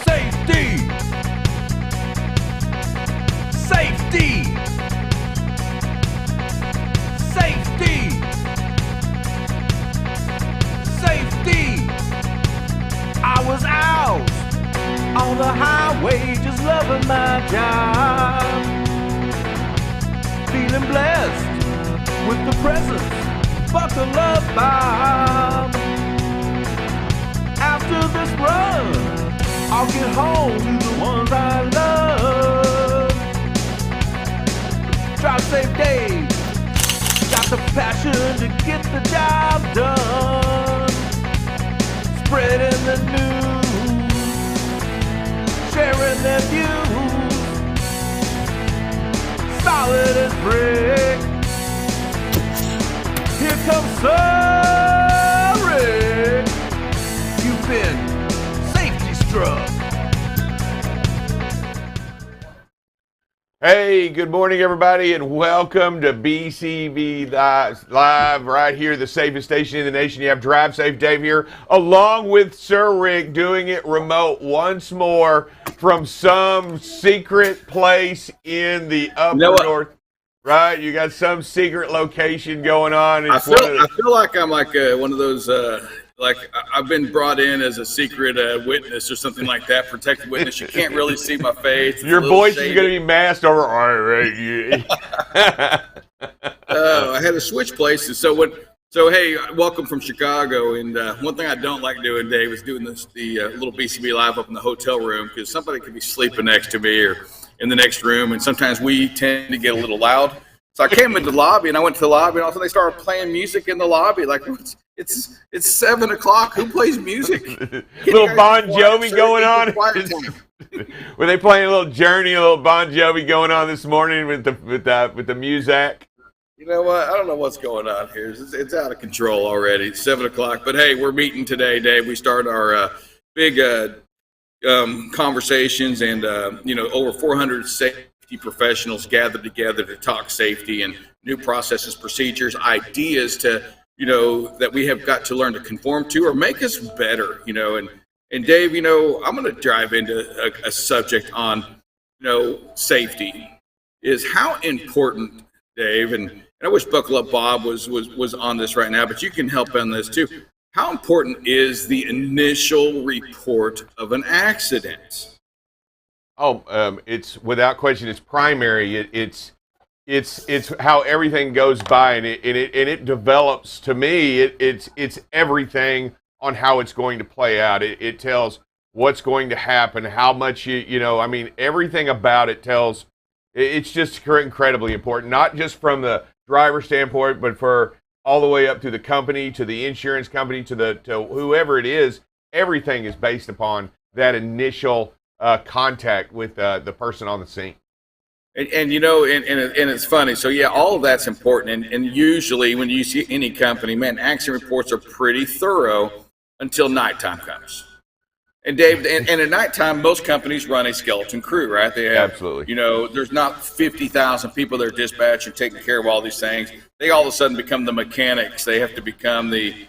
Safety! Safety! Safety! Safety! I was out on the highway just loving my job, feeling blessed with the presence, buckle up, Bob. After this run, I'll get home to the ones I love. Drive safe, Dave. Got the passion to get the job done. Spreading the news, sharing their views. Solid as brick. Here comes Sorry. You've been safety struck. Hey, good morning, everybody, and welcome to BCB Live right here, the safest station in the nation. You have Drive Safe Dave here, along with Sir Rick, doing it remote once more from some secret place in the upper north. Right, you got some secret location going on. I feel like I'm like one of those, like I've been brought in as a secret witness or something like that, protected witness. You can't really see my face. Your voice is going to be masked over. I had to switch places. So hey, welcome from Chicago. And one thing I don't like doing, Dave, is doing the little BCB Live up in the hotel room, because somebody could be sleeping next to me or in the next room, and sometimes we tend to get a little loud. So I came into the lobby, and I went to the lobby, and all of a sudden they started playing music in the lobby. Like, it's 7 o'clock. Who plays music? Little Bon Jovi going on. Were they playing a little Journey, a little Bon Jovi going on this morning with the music? You know what? I don't know what's going on here. It's out of control already. It's 7 o'clock. But hey, we're meeting today, Dave. We start our big conversations, and over 400 safety professionals gathered together to talk safety and new processes, procedures, ideas to that we have got to learn to conform to or make us better. And Dave, I'm going to dive into a subject on safety. Is how important, Dave, and I wish Buckle Up Bob was on this right now, but you can help on this too. How important is the initial report of an accident? It's without question. It's primary. It's how everything goes by, and it develops. To me, it's everything on how it's going to play out. It tells what's going to happen, how much everything about it tells. It's just incredibly important, not just from the driver standpoint, but for all the way up to the company, to the insurance company, to whoever it is. Everything is based upon that initial contact with the person on the scene. And it's funny. So yeah, all of that's important. And usually when you see any company, man, accident reports are pretty thorough until nighttime comes. And Dave, and at nighttime, most companies run a skeleton crew, right? They have, absolutely. There's not 50,000 people that are dispatched and taking care of all these things. They all of a sudden become the mechanics. They have to become the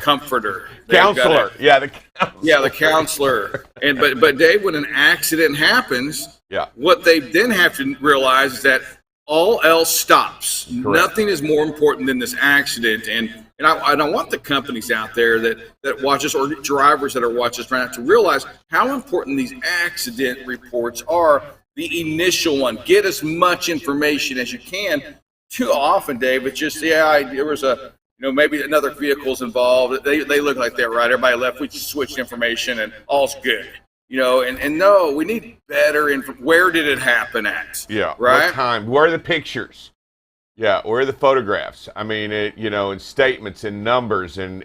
comforter, counselor. The counselor. And but Dave, when an accident happens, what they then have to realize is that all else stops. Correct. Nothing is more important than this accident. And I want the companies out there that watch us, or drivers that are watching us right now, to realize how important these accident reports are. The initial one, get as much information as you can. Too often, Dave, it's just there was a maybe another vehicle's involved. They look like that, right? Everybody left. We just switched information and all's good. And no, we need better info. Where did it happen at? Yeah. Right. What time? Where are the pictures? Yeah. Where are the photographs? I mean, and statements and numbers and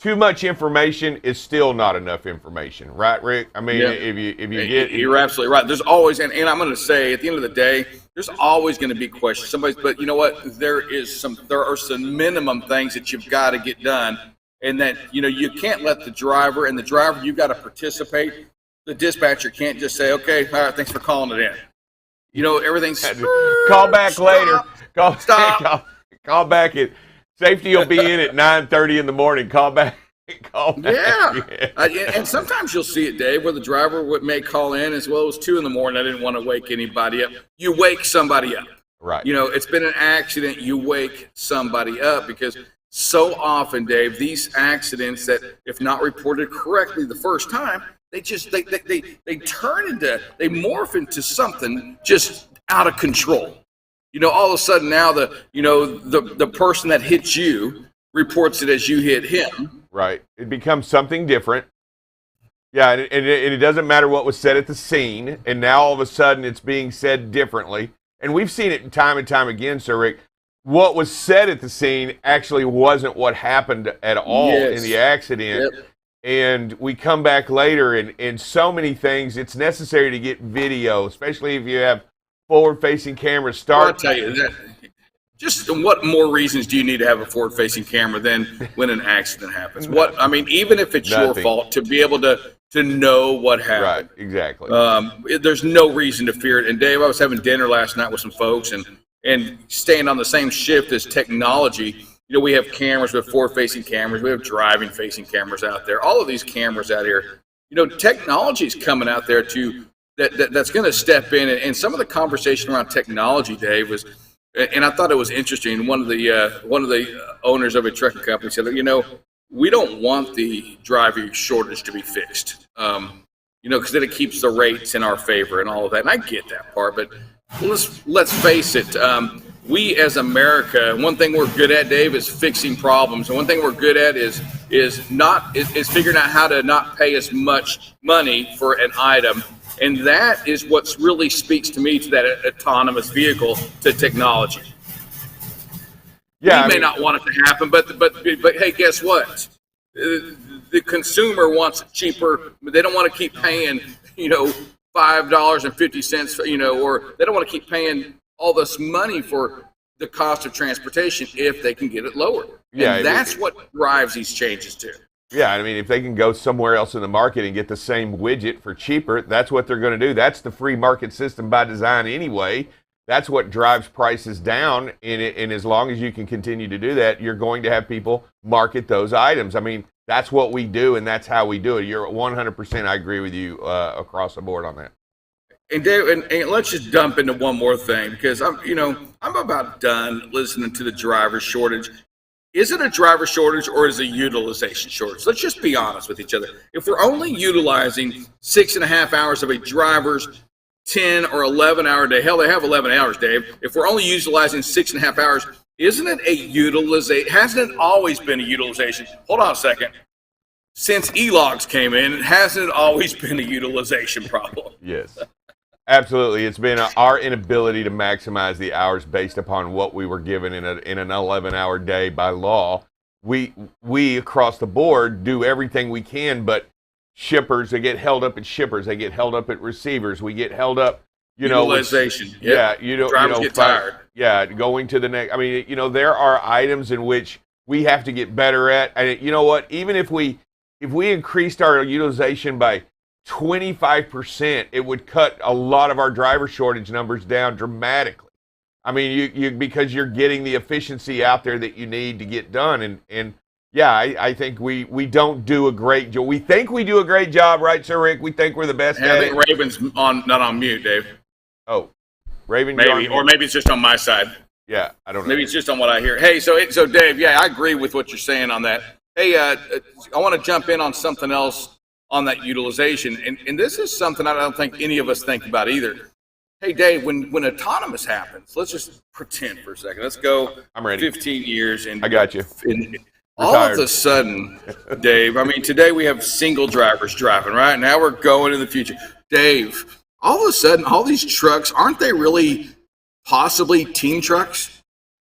too much information is still not enough information, right, Rick? I mean, if you get, you're absolutely right. There's always, and I'm going to say, at the end of the day, there's always going to be questions. But you know what? There are some minimum things that you've got to get done, and that you can't let the driver, you've got to participate. The dispatcher can't just say, okay, all right, thanks for calling it in. Everything's call back later. Stop. Call back. Safety will be in at 9:30 in the morning. Call back. Yeah. And sometimes you'll see it, Dave, where the driver may call in as well as 2 in the morning. I didn't want to wake anybody up. You wake somebody up. Right. It's been an accident. You wake somebody up because so often, Dave, these accidents that, if not reported correctly the first time, they morph into something just out of control. All of a sudden now the person that hits you reports it as you hit him. Right. It becomes something different. Yeah, and it doesn't matter what was said at the scene, and now all of a sudden it's being said differently. And we've seen it time and time again, Sir Rick. What was said at the scene actually wasn't what happened at all in the accident. Yep. And we come back later, and so many things, it's necessary to get video, especially if you have forward-facing cameras. I'll tell you that. Just what more reasons do you need to have a forward-facing camera than when an accident happens? Even if it's your fault, to be able to know what happened. Right, exactly. There's no reason to fear it. And Dave, I was having dinner last night with some folks, and staying on the same shift as technology. We have cameras, we have forward-facing cameras, we have driving-facing cameras out there. All of these cameras out here, technology is coming out there that's going to step in. And some of the conversation around technology, Dave, was, and I thought it was interesting. One of the owners of a trucking company said, we don't want the driver shortage to be fixed, because then it keeps the rates in our favor and all of that. And I get that part, but let's face it. We as America, one thing we're good at, Dave, is fixing problems. And one thing we're good at is figuring out how to not pay as much money for an item. And that is what really speaks to me to that autonomous vehicle, to technology. Yeah, we may not want it to happen, but hey, guess what? The consumer wants it cheaper. They don't want to keep paying, $5.50, or they don't want to keep paying all this money for the cost of transportation if they can get it lower. Yeah, and that's what drives these changes too. Yeah, if they can go somewhere else in the market and get the same widget for cheaper, that's what they're going to do. That's the free market system by design anyway. That's what drives prices down, and as long as you can continue to do that, you're going to have people market those items. That's what we do, and that's how we do it. You're 100%, I agree with you across the board on that. And Dave, and let's just dump into one more thing, because I'm about done listening to the driver shortage. Is it a driver shortage or is it a utilization shortage? Let's just be honest with each other. If we're only utilizing 6.5 hours of a driver's 10 or 11 hour day, hell, they have 11 hours, Dave. If we're only utilizing 6.5 hours, isn't it a utilization? Hasn't it always been a utilization? Hold on a second. Since e-logs came in, hasn't it always been a utilization problem? Yes. Absolutely. It's been our inability to maximize the hours based upon what we were given in an 11-hour day by law. We across the board do everything we can, but shippers, they get held up at shippers, they get held up at receivers, we get held up, utilization. Yeah, drivers get tired. Yeah, going to the next. There are items in which we have to get better at. And you know what? Even if we increased our utilization by 25%, it would cut a lot of our driver shortage numbers down dramatically. Because you're getting the efficiency out there that you need to get done. And yeah, I think we don't do a great job. We think we do a great job, right, Sir Rick? We think we're the best at it. I think Raven's not on mute, Dave. Oh, Raven, maybe, or maybe it's just on my side. Yeah, I don't know. Maybe it's just on what I hear. Hey, so Dave, yeah, I agree with what you're saying on that. Hey, I want to jump in on something else on that utilization, and this is something I don't think any of us think about either. Hey, Dave, when autonomous happens, let's just pretend for a second. Let's go. I'm ready. 15 years, and I got you. All of a sudden, Dave, today we have single drivers driving, right? Now we're going in the future. Dave, all of a sudden, all these trucks, aren't they really possibly team trucks?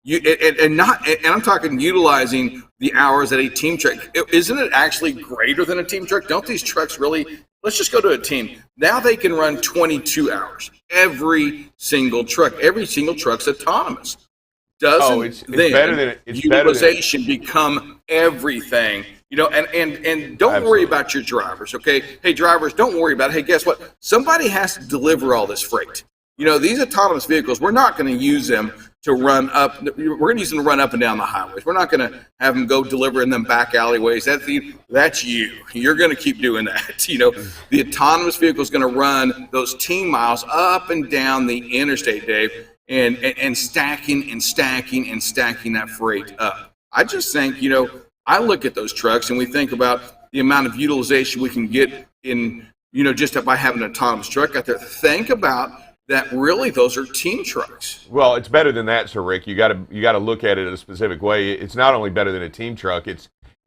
And I'm talking utilizing the hours that a team truck. Isn't it actually greater than a team truck? Don't these trucks really? Let's just go to a team. Now they can run 22 hours. Every single truck's autonomous. Doesn't utilization become everything? And don't worry about your drivers, okay? Hey, drivers, don't worry about it. Hey, guess what? Somebody has to deliver all this freight. These autonomous vehicles, we're not going to use them to run up. We're going to use them to run up and down the highways. We're not going to have them go deliver in them back alleyways. That's you. You're going to keep doing that. You know, the autonomous vehicle is going to run those team miles up and down the interstate, Dave, and stacking that freight up. I just think, you know, I look at those trucks and we think about the amount of utilization we can get in, you know, just by having an autonomous truck out there. Think about that. Really, those are team trucks. Well, it's better than that, Sir Rick. You got to look at it in a specific way. It's not only better than a team truck.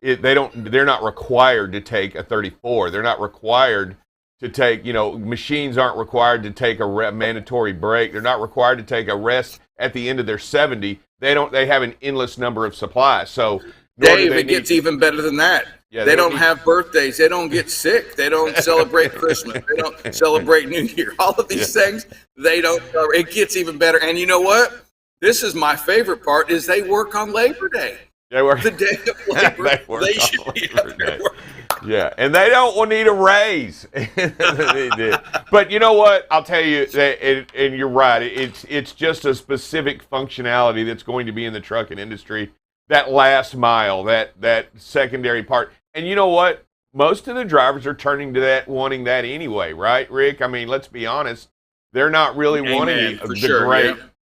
They're not required to take a 34. They're not required to take, you know, machines aren't required to take a mandatory break. They're not required to take a rest at the end of their 70. They have an endless number of supplies. So Dave, it gets even better than that. Yeah, they don't have birthdays. They don't get sick. They don't celebrate Christmas. They don't celebrate New Year. All of these things, they don't. It gets even better. And you know what? This is my favorite part: is they work on Labor Day. They work the day of Labor. They should be out there working. Yeah, and they don't need a raise. But you know what? I'll tell you, and you're right. It's just a specific functionality that's going to be in the trucking industry. That last mile, that secondary part. And you know what? Most of the drivers are turning to that, wanting that anyway, right, Rick? I mean, let's be honest. They're not really wanting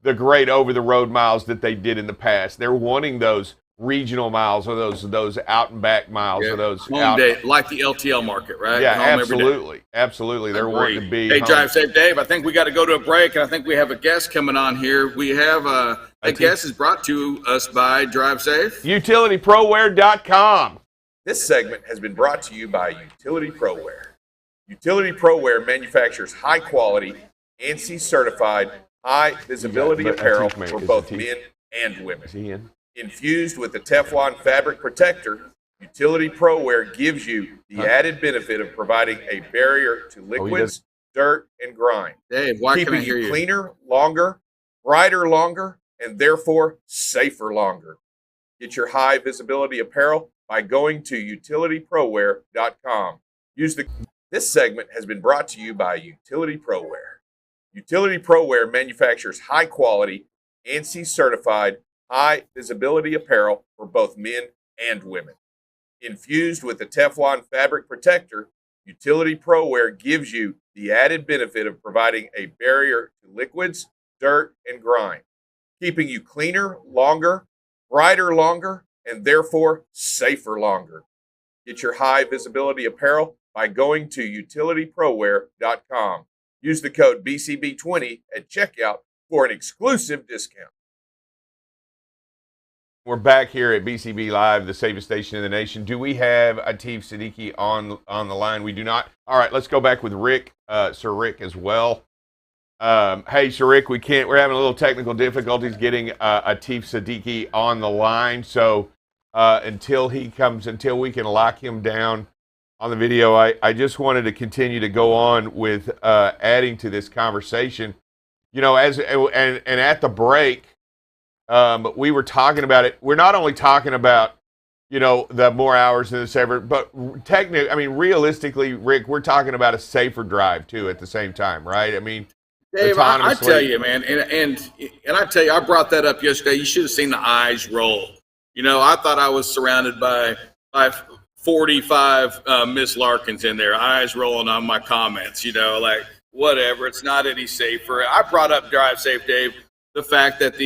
the great over-the-road miles that they did in the past. They're wanting those regional miles or those out and back miles or those home day, like the LTL market, right? Yeah, absolutely. They're wanting to be. Hey, Drive Safe Dave, I think we got to go to a break, and I think we have a guest coming on here. We have a guest is brought to us by Drive Safe. UtilityProWare.com. This segment has been brought to you by Utility ProWare. Utility ProWare manufactures high-quality, ANSI certified, high-visibility apparel for both men and women. Infused with the Teflon fabric protector, Utility ProWare gives you the added benefit of providing a barrier to liquids, dirt, and grime. Dave, why can I hear you? Keeping you cleaner, longer, brighter longer, and therefore safer longer. Get your high-visibility apparel by going to UtilityProWare.com. This segment has been brought to you by Utility ProWare. Utility ProWare manufactures high-quality, ANSI certified, high-visibility apparel for both men and women. Infused with the Teflon fabric protector, Utility ProWare gives you the added benefit of providing a barrier to liquids, dirt, and grime, keeping you cleaner, longer, brighter longer, and therefore safer longer. Get your high-visibility apparel by going to UtilityProWare.com. Use the code BCB20 at checkout for an exclusive discount. We're back here at BCB Live, the safest station in the nation. Do we have Atif Siddiqui on the line? We do not. All right, let's go back with Rick, Sir Rick as well. Hey, Sir Rick, we're having a little technical difficulties getting Atif Siddiqui on the line. So until we can lock him down on the video, I just wanted to continue to go on with adding to this conversation. You know, and at the break, we were talking about it. We're not only talking about, you know, the more hours in the safer, but realistically, Rick, we're talking about a safer drive too at the same time, right? I mean, Dave, I tell you, man, and I tell you, I brought that up yesterday. You should have seen the eyes roll. You know, I thought I was surrounded by 45 Miss Larkins in there, eyes rolling on my comments. You know, like whatever. It's not any safer. I brought up Drive Safe, Dave, the fact that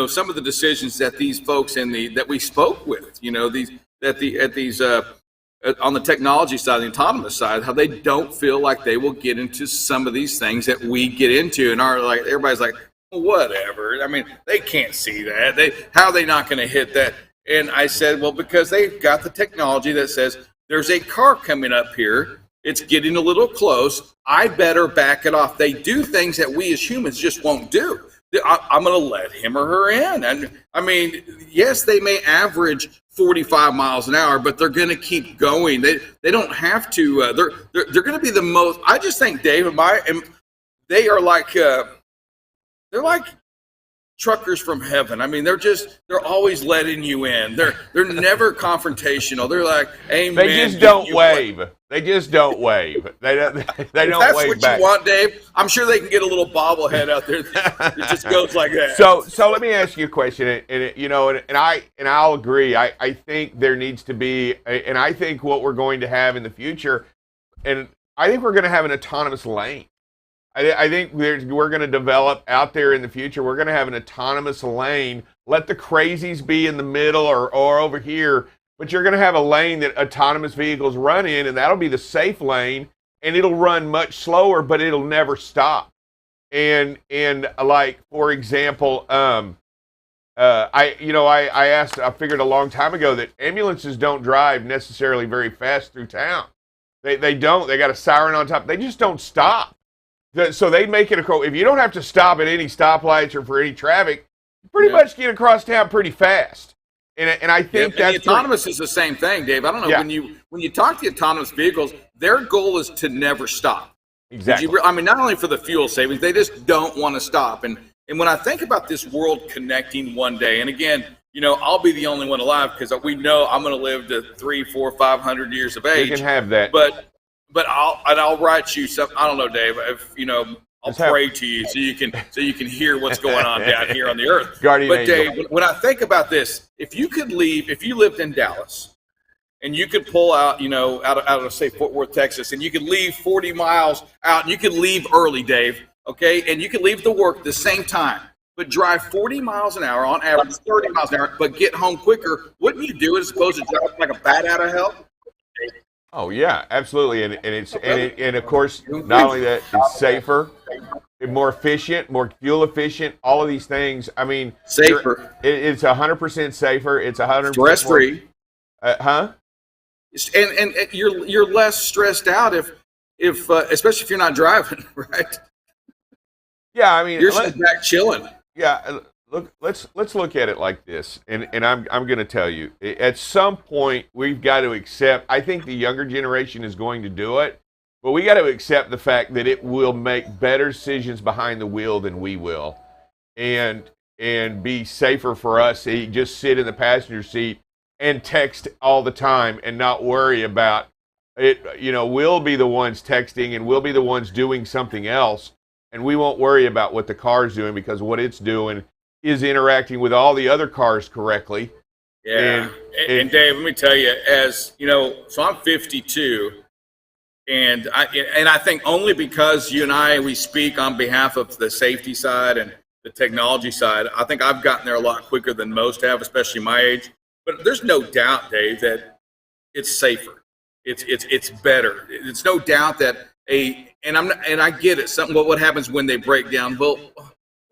some of the decisions that these folks that we spoke with, you know, on the technology side, the autonomous side, how they don't feel like they will get into some of these things that we get into, and everybody's like, whatever. I mean, they can't see that. How are they not going to hit that? And I said, well, because they've got the technology that says there's a car coming up here. It's getting a little close. I better back it off. They do things that we as humans just won't do. I'm going to let him or her in. And I mean, yes, they may average 45 miles an hour, but they're going to keep going. They don't have to. They're going to be the most. I just think Dave and they are like they're like truckers from heaven. I mean, they're always letting you in. They're never confrontational. They're like, amen. They just don't wave. They just don't wave. They don't. They don't that's wave what back. you want, Dave. I'm sure they can get a little bobblehead out there that just goes like that. So let me ask you a question, and I'll agree. I think there needs to be, and I think what we're going to have in the future, and I think we're going to have an autonomous lane. I think we're going to develop out there in the future. We're going to have an autonomous lane. Let the crazies be in the middle or over here. But you're going to have a lane that autonomous vehicles run in, and that'll be the safe lane, and it'll run much slower, but it'll never stop. And like, for example, I figured a long time ago that ambulances don't drive necessarily very fast through town. They don't. They got a siren on top. They just don't stop. So they make it if you don't have to stop at any stoplights or for any traffic, you pretty much get across town pretty fast. And I think that's the autonomous is the same thing, Dave. I don't know when you talk to the autonomous vehicles, their goal is to never stop. Exactly. Not only for the fuel savings, they just don't want to stop. And when I think about this world connecting one day, and again, I'll be the only one alive because we know I'm going to live to 300, 400, 500 years of age. You can have that, but I'll write you something. I don't know, Dave. I'll pray to you so you can hear what's going on down here on the earth. Guardian But angel. Dave, when I think about this, if you lived in Dallas and you could pull out, out of say Fort Worth, Texas, and you could leave 40 miles out, and you could leave early, Dave, okay, and you could leave to work at the same time, but drive 40 miles an hour on average, 30 miles an hour, but get home quicker, wouldn't you do it as opposed to drive like a bat out of hell? Oh yeah, absolutely, and of course, not only that, it's safer, more efficient, more fuel efficient. All of these things. I mean, safer. It's 100% safer. It's 100% stress free. And you're less stressed out if especially if you're not driving, right? Yeah, I mean, you're just back chilling. Yeah. Look, let's look at it like this, and I'm going to tell you, at some point we've got to accept. I think the younger generation is going to do it, but we got to accept the fact that it will make better decisions behind the wheel than we will, and be safer for us. To just sit in the passenger seat and text all the time and not worry about it. We'll be the ones texting and we'll be the ones doing something else, and we won't worry about what the car's doing because what it's doing is interacting with all the other cars correctly. Yeah. And Dave, let me tell you, so I'm 52, and I think only because you and we speak on behalf of the safety side and the technology side, I think I've gotten there a lot quicker than most have, especially my age. But there's no doubt, Dave, that it's safer. It's better. It's no doubt that and I get it. What happens when they break down? Well,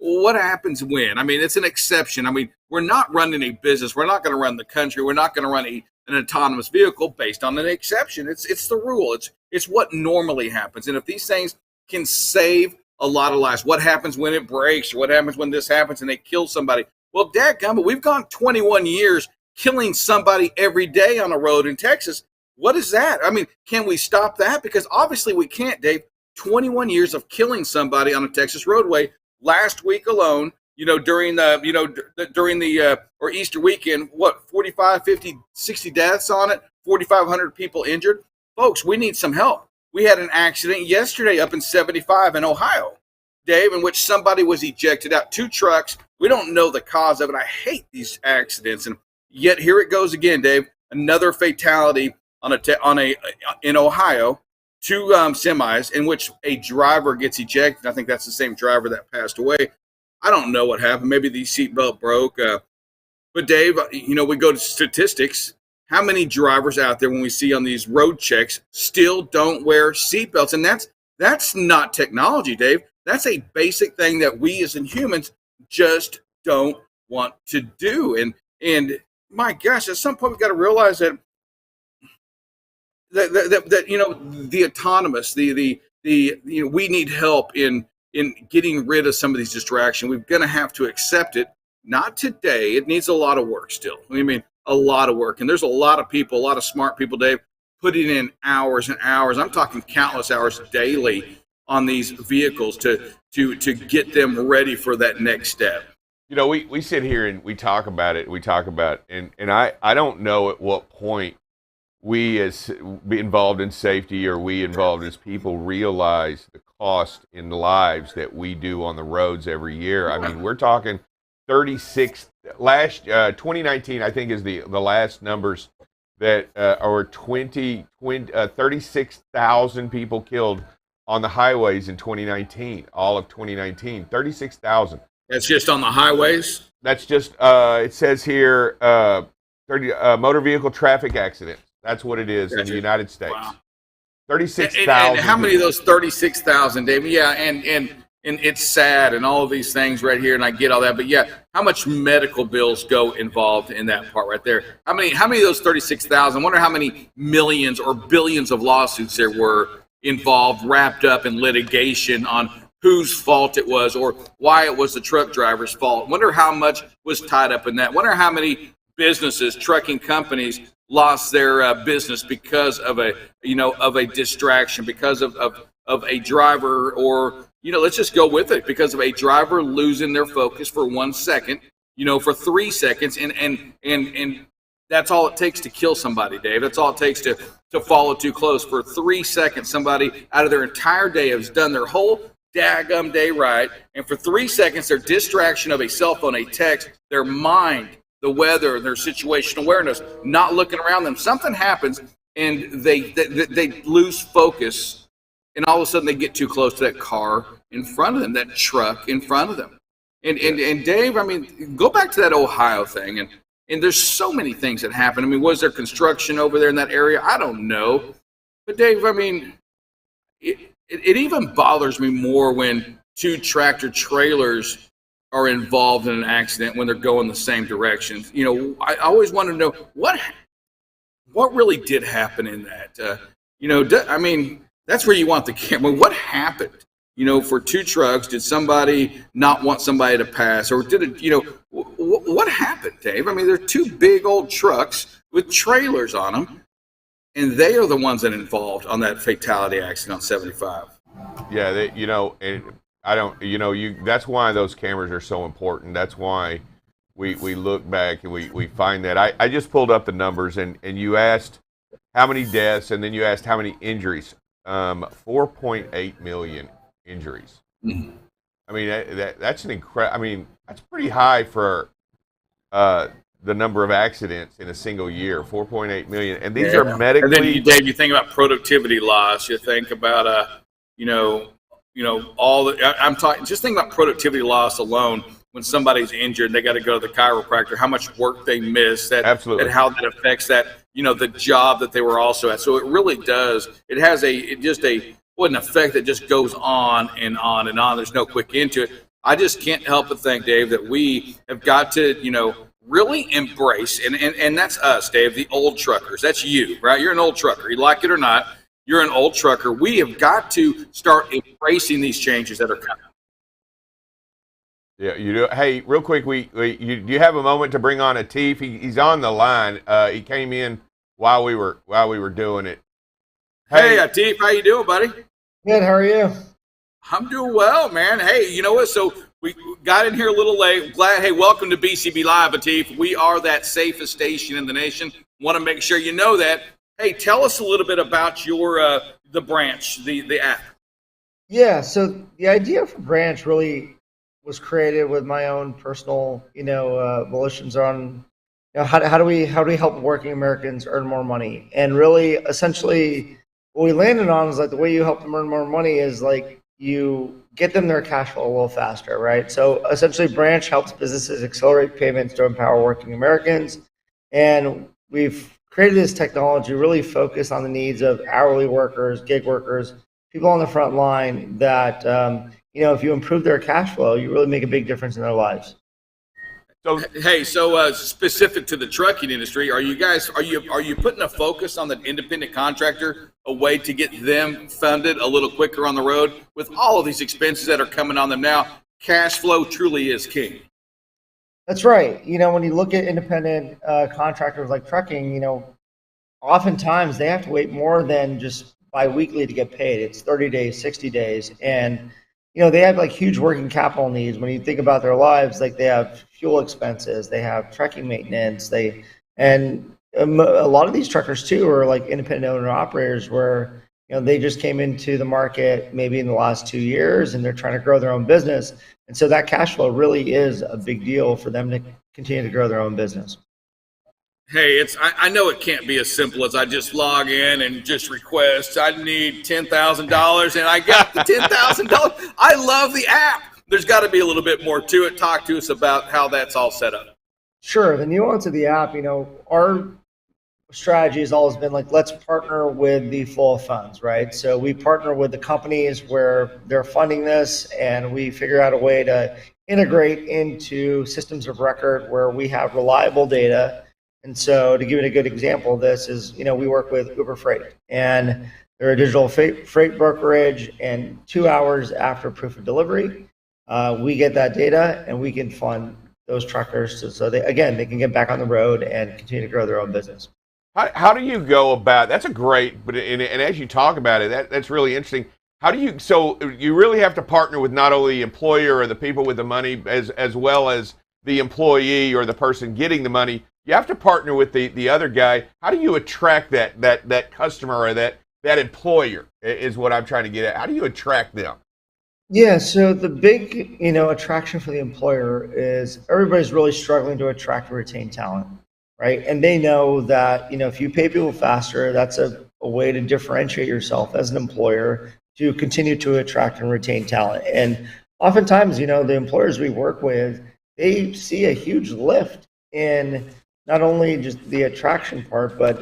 what happens when? I mean, it's an exception. I mean, we're not running a business. We're not going to run the country. We're not going to run an autonomous vehicle based on an exception. It's the rule. It's what normally happens. And if these things can save a lot of lives, what happens when it breaks? Or what happens when this happens and they kill somebody? Well, dadgummit, we've gone 21 years killing somebody every day on a road in Texas. What is that? I mean, can we stop that? Because obviously we can't, Dave. 21 years of killing somebody on a Texas roadway. Last week alone, during the or Easter weekend, 45, 50, 60 deaths on it, 4,500 people injured. Folks, we need some help. We had an accident yesterday up in 75 in Ohio, Dave, in which somebody was ejected out. 2 trucks. We don't know the cause of it. I hate these accidents, and yet here it goes again, Dave. Another fatality in Ohio. 2 semis in which a driver gets ejected. I think that's the same driver that passed away. I don't know what happened. Maybe the seatbelt broke. But Dave, we go to statistics. How many drivers out there when we see on these road checks still don't wear seatbelts? And that's not technology, Dave. That's a basic thing that we as humans just don't want to do. And my gosh, at some point we've got to realize that the autonomous, we need help in getting rid of some of these distractions. We're going to have to accept it. Not today. It needs a lot of work still. I mean, a lot of work. And there's a lot of people, a lot of smart people, Dave, putting in hours and hours. I'm talking countless hours daily on these vehicles to get them ready for that next step. We sit here and we talk about it. And I don't know at what point we as be involved in safety, or we involved as people, realize the cost in lives that we do on the roads every year. I mean, we're talking 2019, I think, is the last numbers that are 36,000 people killed on the highways in 2019, all of 2019, 36,000. That's just on the highways? That's just, it says here, 30 motor vehicle traffic accidents. That's what it is in the United States. Wow. 36,000. And how many of those 36,000, David? Yeah, and it's sad and all of these things right here, and I get all that. But yeah, how much medical bills go involved in that part right there? How many of those 36,000? I wonder how many millions or billions of lawsuits there were involved, wrapped up in litigation on whose fault it was or why it was the truck driver's fault. Wonder how much was tied up in that. Wonder how many businesses, trucking companies, lost their business because of a distraction, because of a driver, or let's just go with it, because of a driver losing their focus for 1 second, for 3 seconds, and that's all it takes to kill somebody, Dave. That's all it takes to follow too close. For 3 seconds, somebody out of their entire day has done their whole daggum day right, and for 3 seconds, their distraction of a cell phone, a text, their mind, the weather, their situational awareness, not looking around them. Something happens, and they lose focus, and all of a sudden they get too close to that car in front of them, that truck in front of them. And Dave, I mean, go back to that Ohio thing, and there's so many things that happen. I mean, was there construction over there in that area? I don't know. But Dave, I mean, it even bothers me more when two tractor trailers are involved in an accident when they're going the same direction. I always want to know what really did happen in that. I mean, that's where you want the camera. What happened? For two trucks, did somebody not want somebody to pass, or did it? What happened, Dave? I mean, they're two big old trucks with trailers on them, and they are the ones that involved on that fatality accident on 75. Yeah, and I don't, that's why those cameras are so important. That's why we look back and we find that. I just pulled up the numbers, and you asked how many deaths, and then you asked how many injuries. 4.8 million injuries. Mm-hmm. I mean, that's an incredible. I mean, that's pretty high for the number of accidents in a single year. 4.8 million, and these are medically. And then, Dave, you think about productivity loss. You think about all the. I'm talking. Just think about productivity loss alone. When somebody's injured, they got to go to the chiropractor. How much work they miss. Absolutely. And how that affects that. The job that they were also at. So it really does. It has an effect that just goes on and on and on. There's no quick into it. I just can't help but think, Dave, that we have got to, really embrace, and that's us, Dave, the old truckers. That's you, right? You're an old trucker. You like it or not, you're an old trucker. We have got to start embracing these changes that are coming. Yeah, you do. Hey, real quick, do you have a moment to bring on Atif? He's on the line. He came in while we were doing it. Hey, Atif, how you doing, buddy? Good. How are you? I'm doing well, man. Hey, you know what? So we got in here a little late. Glad. Hey, welcome to BCB Live, Atif. We are that safest station in the nation. Want to make sure you know that. Hey, tell us a little bit about your the branch, the app. Yeah. So the idea for Branch really was created with my own personal, volitions on, how do we help working Americans earn more money? And really, essentially, what we landed on is like the way you help them earn more money is like you get them their cash flow a little faster, right? So essentially, Branch helps businesses accelerate payments to empower working Americans, and we've created this technology really focused on the needs of hourly workers, gig workers, people on the front line that. If you improve their cash flow, you really make a big difference in their lives. So specific to the trucking industry, are you putting a focus on the independent contractor, a way to get them funded a little quicker on the road with all of these expenses that are coming on them now? Cash flow truly is king. That's right. When you look at independent contractors like trucking, oftentimes they have to wait more than just biweekly to get paid. It's 30 days, 60 days, and they have like huge working capital needs. When you think about their lives, like they have fuel expenses, they have trucking maintenance, and a lot of these truckers too are like independent owner operators where, they just came into the market maybe in the last 2 years and they're trying to grow their own business. And so that cash flow really is a big deal for them to continue to grow their own business. Hey, I know it can't be as simple as I just log in and just request, I need $10,000 and I got the $10,000. I love the app. There's got to be a little bit more to it. Talk to us about how that's all set up. Sure. The nuance of the app, our strategy has always been like, let's partner with the flow of funds, right? So we partner with the companies where they're funding this, and we figure out a way to integrate into systems of record where we have reliable data. And so to give you a good example of this is, we work with Uber Freight, and they're a digital freight brokerage, and 2 hours after proof of delivery, we get that data and we can fund those truckers so they can get back on the road and continue to grow their own business. How do you go about, that's a great, but and as you talk about it, that's really interesting. So you really have to partner with not only the employer or the people with the money as well as the employee or the person getting the money. You have to partner with the other guy. How do you attract that customer or that employer is what I'm trying to get at. How do you attract them? Yeah, so the big, attraction for the employer is everybody's really struggling to attract and retain talent, right? And they know that, if you pay people faster, that's a way to differentiate yourself as an employer to continue to attract and retain talent. And oftentimes, the employers we work with, they see a huge lift in not only just the attraction part, but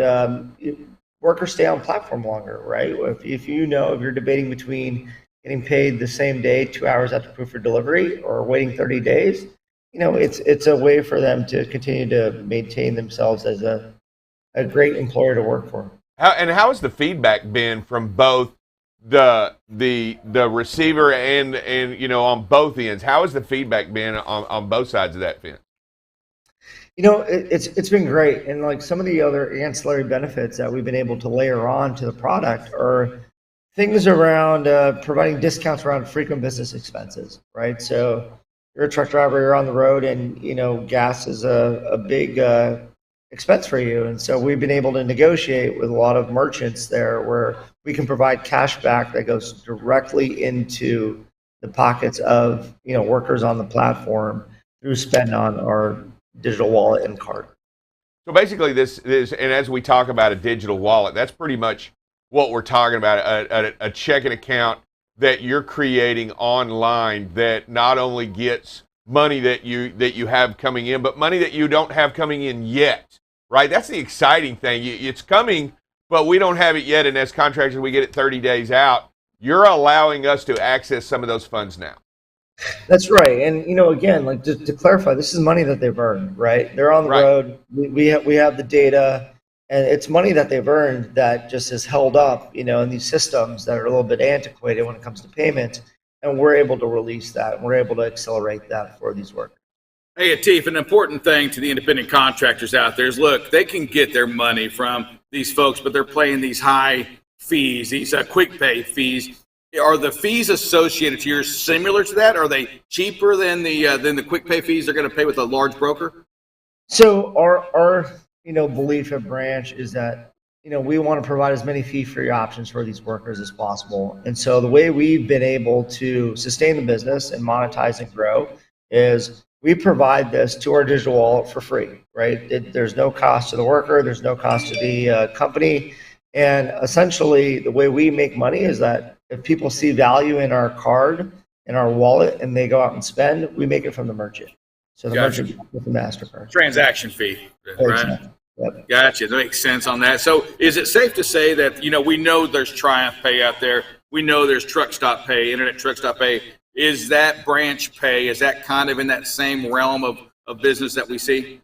workers stay on platform longer, right? If you're debating between getting paid the same day, 2 hours after proof of delivery, or waiting 30 days, it's a way for them to continue to maintain themselves as a great employer to work for. How has the feedback been from both the receiver and on both ends? How has the feedback been on both sides of that fence? It's been great, and like some of the other ancillary benefits that we've been able to layer on to the product are things around providing discounts around frequent business expenses, right? So you're a truck driver, you're on the road, and gas is a big expense for you. And so we've been able to negotiate with a lot of merchants there where we can provide cash back that goes directly into the pockets of workers on the platform through spend on our digital wallet and card. So basically this and as we talk about a digital wallet, that's pretty much what we're talking about, a checking account that you're creating online that not only gets money that you have coming in, but money that you don't have coming in yet, right? That's the exciting thing. It's coming, but we don't have it yet, and as contractors, we get it 30 days out. You're allowing us to access some of those funds now. That's right. And, again, like to clarify, this is money that they've earned, right? They're on the road. We have the data, and it's money that they've earned that just is held up, in these systems that are a little bit antiquated when it comes to payment. And we're able to release that. And we're able to accelerate that for these workers. Hey, Atif, an important thing to the independent contractors out there is, look, they can get their money from these folks, but they're paying these high fees, these quick pay fees. Are the fees associated to yours similar to that? Are they cheaper than the quick pay fees they're going to pay with a large broker? So our belief at Branch is that we want to provide as many fee-free options for these workers as possible. And so the way we've been able to sustain the business and monetize and grow is we provide this to our digital wallet for free, right? There's no cost to the worker, there's no cost to the company. And essentially, the way we make money is that if people see value in our card, in our wallet, and they go out and spend, we make it from the merchant. So the merchant gets the MasterCard. Transaction fee, right? Yep. Gotcha. That makes sense on that. So is it safe to say that, we know there's Triumph Pay out there. We know there's Truck Stop Pay, Internet Truck Stop Pay. Is that Branch Pay, is that kind of in that same realm of business that we see?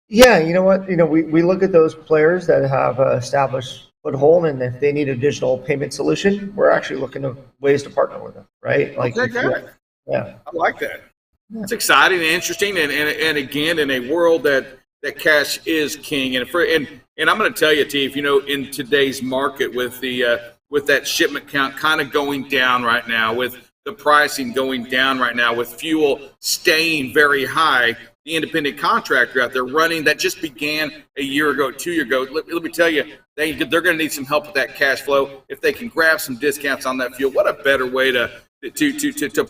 Yeah, you know what? We look at those players that have established foothold, and if they need a digital payment solution, we're actually looking at ways to partner with them, right? Like, yeah, I like that. It's exciting and interesting, and again, in a world that cash is king, and I'm going to tell you, T, in today's market with that shipment count kind of going down right now, with the pricing going down right now, with fuel staying very high, the independent contractor out there running that just began a year ago, 2 years ago. Let me tell you, they're going to need some help with that cash flow. If they can grab some discounts on that fuel, what a better way to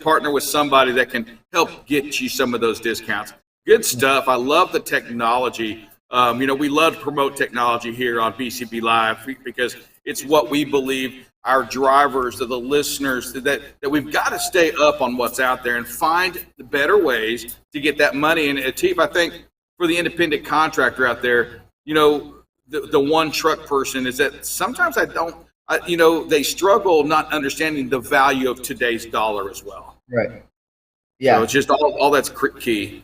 partner with somebody that can help get you some of those discounts. Good stuff. I love the technology. We love to promote technology here on BCB Live because it's what we believe our drivers, the listeners, that we've got to stay up on what's out there and find the better ways to get that money. And Atif, I think for the independent contractor out there, the one truck person is that sometimes they struggle not understanding the value of today's dollar as well. Right. Yeah. So it's just all that's key.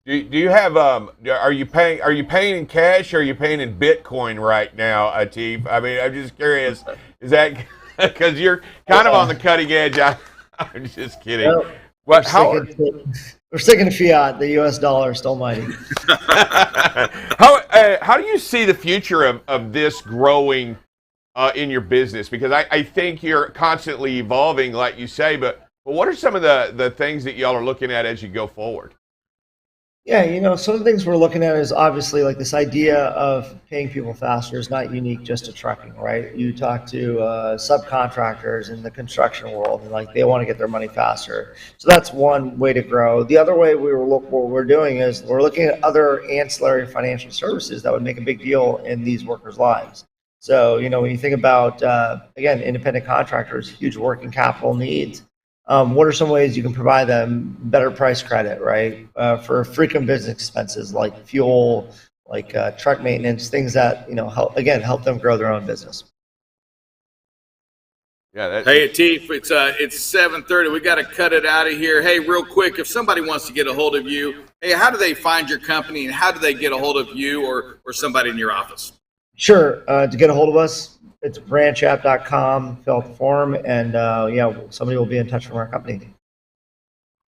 Do you have are you paying in cash or are you paying in Bitcoin right now, Atif? I mean, I'm just curious. Is that because you're kind of on the cutting edge? I'm just kidding. We're sticking to fiat. The U.S. dollar is still mighty. How do you see the future of this growing in your business? Because I think you're constantly evolving, like you say. But what are some of the things that y'all are looking at as you go forward? Yeah, some of the things we're looking at is obviously like this idea of paying people faster is not unique just to trucking, right? You talk to subcontractors in the construction world, and like they want to get their money faster. So that's one way to grow. The other way what we're doing is we're looking at other ancillary financial services that would make a big deal in these workers' lives. So, when you think about, again, independent contractors, huge working capital needs. What are some ways you can provide them better price credit, right? For frequent business expenses like fuel, like truck maintenance, things that, help them grow their own business. Yeah. Hey, Atif, it's 7:30. We got to cut it out of here. Hey, real quick, if somebody wants to get a hold of you, hey, how do they find your company and how do they get a hold of you or somebody in your office? Sure. To get a hold of us, it's branchapp.com, fill out the form, and somebody will be in touch from our company.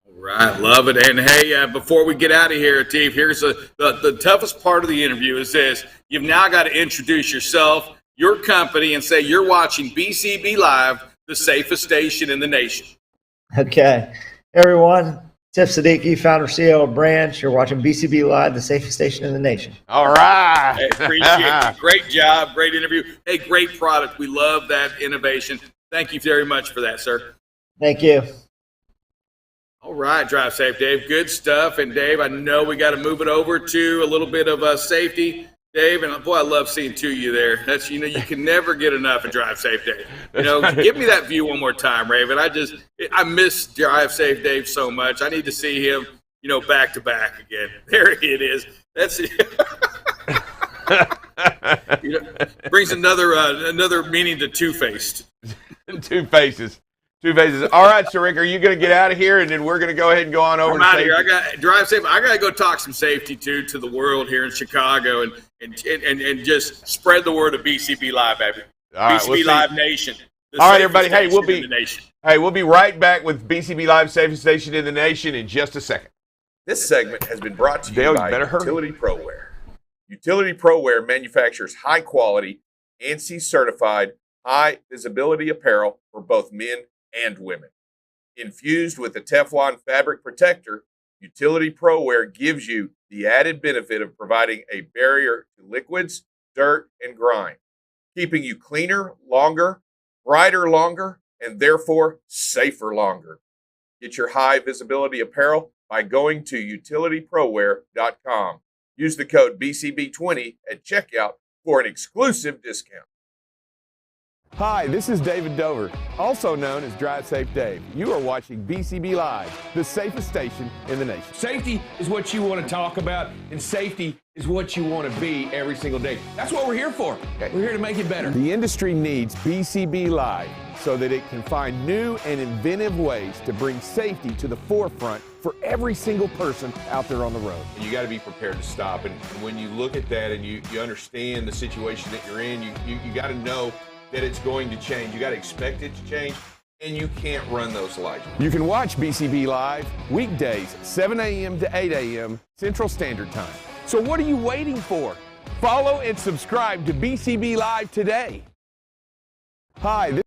All right, love it. And hey, before we get out of here, Atif, here's the toughest part of the interview is this. You've now got to introduce yourself, your company, and say you're watching BCB Live, the safest station in the nation. Okay. Hey, everyone. Tiff Siddiqui, founder, CEO of Branch. You're watching BCB Live, the safest station in the nation. All right. Hey, appreciate it. Great job. Great interview. Hey, great product. We love that innovation. Thank you very much for that, sir. Thank you. All right, Drive Safe, Dave. Good stuff. And, Dave, I know we got to move it over to a little bit of safety. Dave, and boy, I love seeing to you there. That's, you can never get enough of Drive Safe Dave. Give me that view one more time, Raven. I miss Drive Safe Dave so much. I need to see him, back to back again. There it is. That's it. Brings another meaning to two-faced. Two faces. All right, so Rick, are you going to get out of here, and then we're going to go ahead and go on over? I'm out of here. I got Drive Safe. I got to go talk some safety to the world here in Chicago, and just spread the word of BCB Live, baby. All right, BCB Live Nation. All right, everybody. Hey, we'll be right back with BCB Live, safest station in the nation, in just a second. This segment has been brought to you by Utility ProWear. Utility ProWear manufactures high-quality, ANSI-certified, high-visibility apparel for both men and women. Infused with a Teflon fabric protector, Utility ProWear gives you the added benefit of providing a barrier to liquids, dirt, and grime, keeping you cleaner longer, brighter longer, and therefore safer longer. Get your high visibility apparel by going to utilityproware.com. Use the code BCB20 at checkout for an exclusive discount. Hi, this is David Dover, also known as Drive Safe Dave. You are watching BCB Live, the safest station in the nation. Safety is what you want to talk about, and safety is what you want to be every single day. That's what we're here for. We're here to make it better. The industry needs BCB Live so that it can find new and inventive ways to bring safety to the forefront for every single person out there on the road. You got to be prepared to stop, and when you look at that and you understand the situation that you're in, you got to know that it's going to change. You got to expect it to change, and you can't run those lights. You can watch BCB Live weekdays, 7 a.m. to 8 a.m. Central Standard Time. So what are you waiting for? Follow and subscribe to BCB Live today. Hi.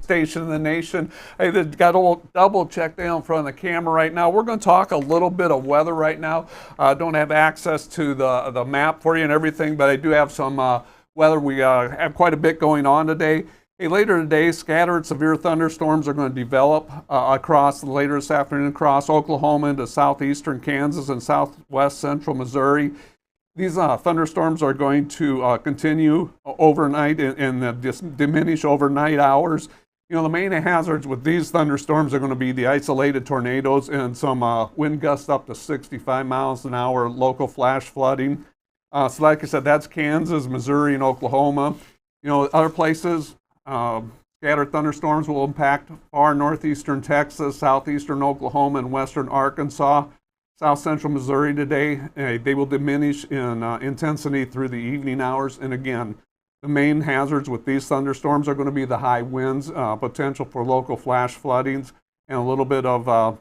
station in the nation. Hey, they've got a double check down in front of the camera right now. We're going to talk a little bit of weather right now. Don't have access to the map for you and everything, but I do have some weather. We have quite a bit going on today. Hey, later today, scattered severe thunderstorms are going to develop later this afternoon across Oklahoma into southeastern Kansas and southwest central Missouri. These thunderstorms are going to continue overnight and diminish overnight hours. You know, the main hazards with these thunderstorms are going to be the isolated tornadoes and some wind gusts up to 65 miles an hour, local flash flooding. So like I said, that's Kansas, Missouri, and Oklahoma. You know, other places, scattered thunderstorms will impact far northeastern Texas, southeastern Oklahoma, and western Arkansas. South central Missouri today, they will diminish in intensity through the evening hours. And again, the main hazards with these thunderstorms are going to be the high winds, potential for local flash floodings, and a little bit of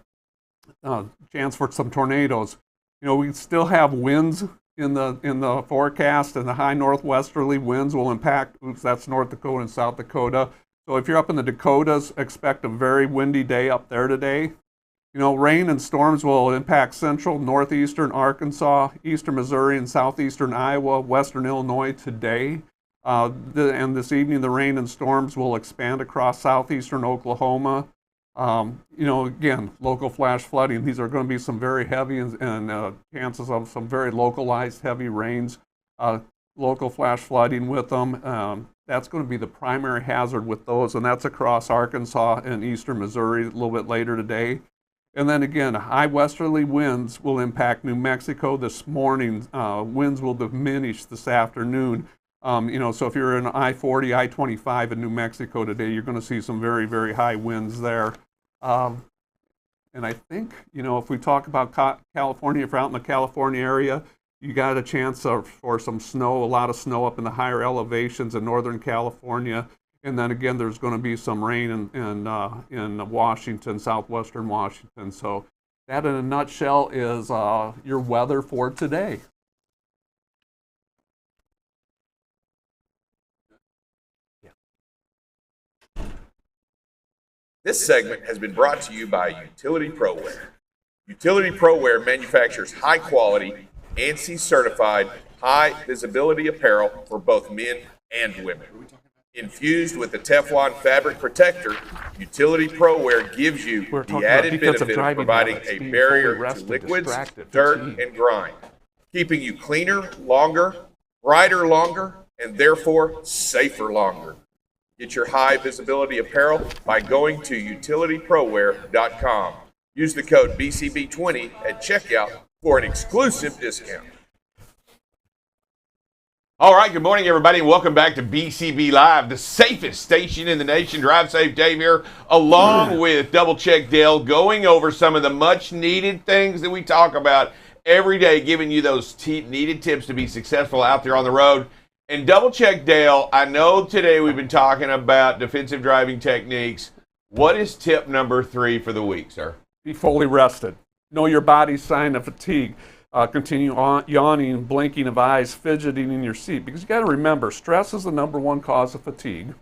chance for some tornadoes. You know, we still have winds in the forecast, and the high northwesterly winds will impact, that's North Dakota and South Dakota. So if you're up in the Dakotas, expect a very windy day up there today. You know, rain and storms will impact central, northeastern Arkansas, eastern Missouri, and southeastern Iowa, western Illinois today. And this evening, the rain and storms will expand across southeastern Oklahoma. You know, again, local flash flooding. These are going to be some very heavy and chances of some very localized heavy rains, local flash flooding with them. That's going to be the primary hazard with those, and that's across Arkansas and eastern Missouri a little bit later today. And then again, high westerly winds will impact New Mexico this morning. Winds will diminish this afternoon. You know, so if you're in I-40, I-25 in New Mexico today, you're going to see some very, very high winds there. And I think, you know, if we talk about California, if you're out in the California area, you got a chance for some snow, a lot of snow up in the higher elevations in Northern California. And then again, there's going to be some rain in Washington, southwestern Washington. So that in a nutshell is your weather for today. This segment has been brought to you by Utility ProWear. Utility ProWear manufactures high quality, ANSI certified, high visibility apparel for both men and women. Infused with the Teflon fabric protector, Utility ProWear gives you the added benefit of providing a barrier to liquids, dirt, and grime, keeping you cleaner longer, brighter longer, and therefore safer longer. Get your high visibility apparel by going to utilityproware.com. Use the code BCB20 at checkout for an exclusive discount. All right, good morning, everybody, and welcome back to BCB Live, the safest station in the nation. Drive Safe Dave here, along with Double Check Dale, going over some of the much-needed things that we talk about every day, giving you those needed tips to be successful out there on the road. And Double Check Dale, I know today we've been talking about defensive driving techniques. What is tip number 3 for the week, sir? Be fully rested. Know your body's sign of fatigue. Continue yawning, blinking of eyes, fidgeting in your seat. Because you got to remember, stress is the number one cause of fatigue.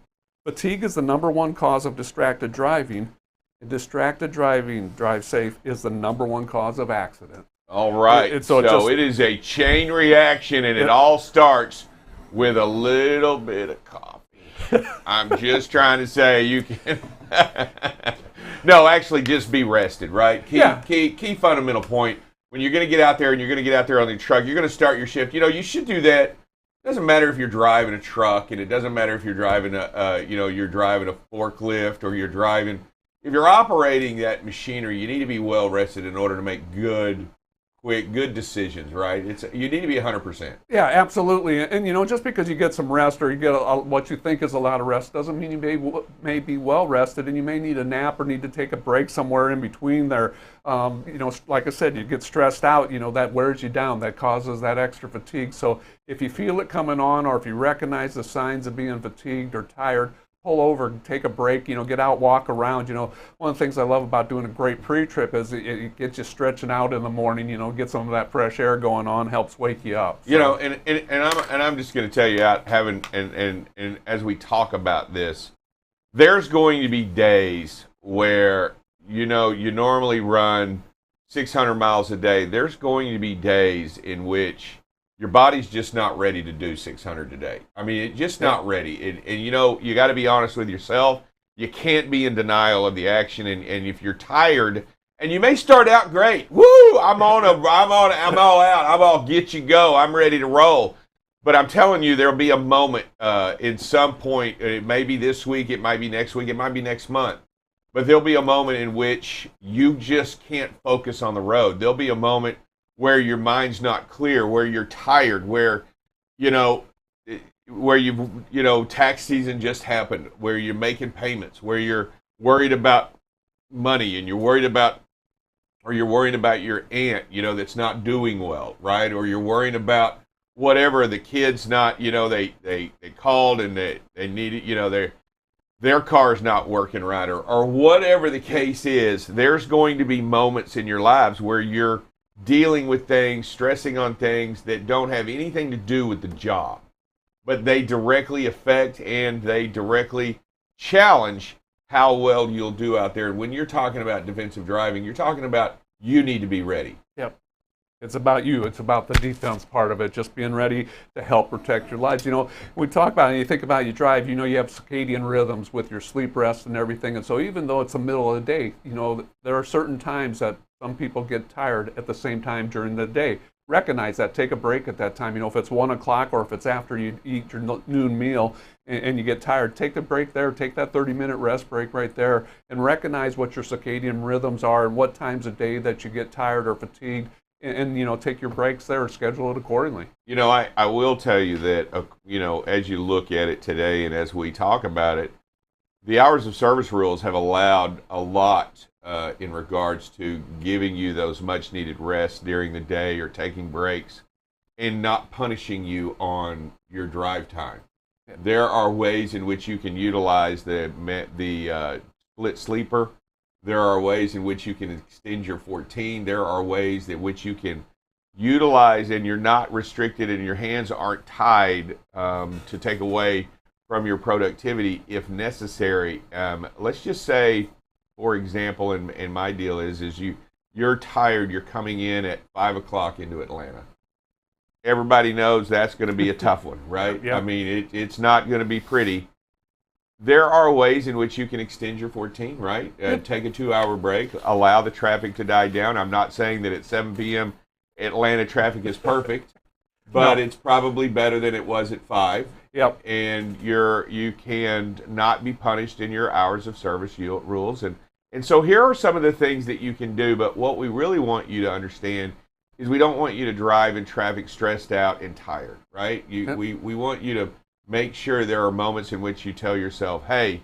Fatigue is the number one cause of distracted driving. And distracted driving, drive safe, is the number one cause of accident. All right. So it is a chain reaction, and it all starts with a little bit of coffee. I'm just trying to say you can. No, actually, just be rested, right? Key fundamental point. When you're going to get out there and you're going to get out there on the truck, you're going to start your shift. You know, you should do that. It doesn't matter if you're driving a truck, and it doesn't matter if you're driving you're driving a forklift, or if you're operating that machinery, you need to be well rested in order to make good decisions, right? You need to be 100%. Yeah, absolutely. And you know, just because you get some rest, or you get what you think is a lot of rest, doesn't mean you may be well rested, and you may need a nap or need to take a break somewhere in between there. You know, like I said, you get stressed out, you know, that wears you down, that causes that extra fatigue. So if you feel it coming on, or if you recognize the signs of being fatigued or tired, pull over and take a break, you know, get out, walk around. You know, one of the things I love about doing a great pre-trip is it gets you stretching out in the morning, you know, get some of that fresh air going on, helps wake you up. So. You know, and I'm just going to tell you out, and as we talk about this, there's going to be days where, you normally run 600 miles a day. There's going to be days in which your body's just not ready to do 600 a day. I mean, it's just not ready. And you got to be honest with yourself. You can't be in denial of the action. And if you're tired, and you may start out great, woo! I'm all out. I'll get you go. I'm ready to roll. But I'm telling you, there'll be a moment in some point. It may be this week. It might be next week. It might be next month. But there'll be a moment in which you just can't focus on the road. There'll be a moment where your mind's not clear, where you're tired, where tax season just happened, where you're making payments, where you're worried about money, and you're worried about your aunt, that's not doing well, right? Or you're worrying about whatever, the kids not, they called and they needed, their car's not working right, or whatever the case is. There's going to be moments in your lives where you're dealing with things, stressing on things that don't have anything to do with the job, but they directly affect and they directly challenge how well you'll do out there. When you're talking about defensive driving, you're talking about you need to be ready. Yep. It's about you. It's about the defense part of it, just being ready to help protect your lives. We talk about it, and you think about you drive, you have circadian rhythms with your sleep, rest, and everything. And so even though it's the middle of the day, there are certain times that some people get tired at the same time during the day. Recognize that. Take a break at that time. If it's 1 o'clock or if it's after you eat your noon meal and you get tired, take the break there. Take that 30-minute rest break right there and recognize what your circadian rhythms are and what times of day that you get tired or fatigued. And take your breaks there, schedule it accordingly. I will tell you that, as you look at it today and as we talk about it, the hours of service rules have allowed a lot in regards to giving you those much needed rests during the day or taking breaks and not punishing you on your drive time. There are ways in which you can utilize the split sleeper. There are ways in which you can extend your 14. There are ways in which you can utilize, and you're not restricted and your hands aren't tied to take away from your productivity if necessary. Let's just say, for example, and my deal is you're tired, you're coming in at 5 o'clock into Atlanta. Everybody knows that's going to be a tough one, right? Yep. I mean, it's not going to be pretty. There are ways in which you can extend your 14, right? Take a 2-hour break, allow the traffic to die down. I'm not saying that at 7 p.m. Atlanta traffic is perfect, but it's probably better than it was at 5. Yep. And you can not be punished in your hours of service rules. And so here are some of the things that you can do, but what we really want you to understand is we don't want you to drive in traffic stressed out and tired, right? We want you to make sure there are moments in which you tell yourself, hey,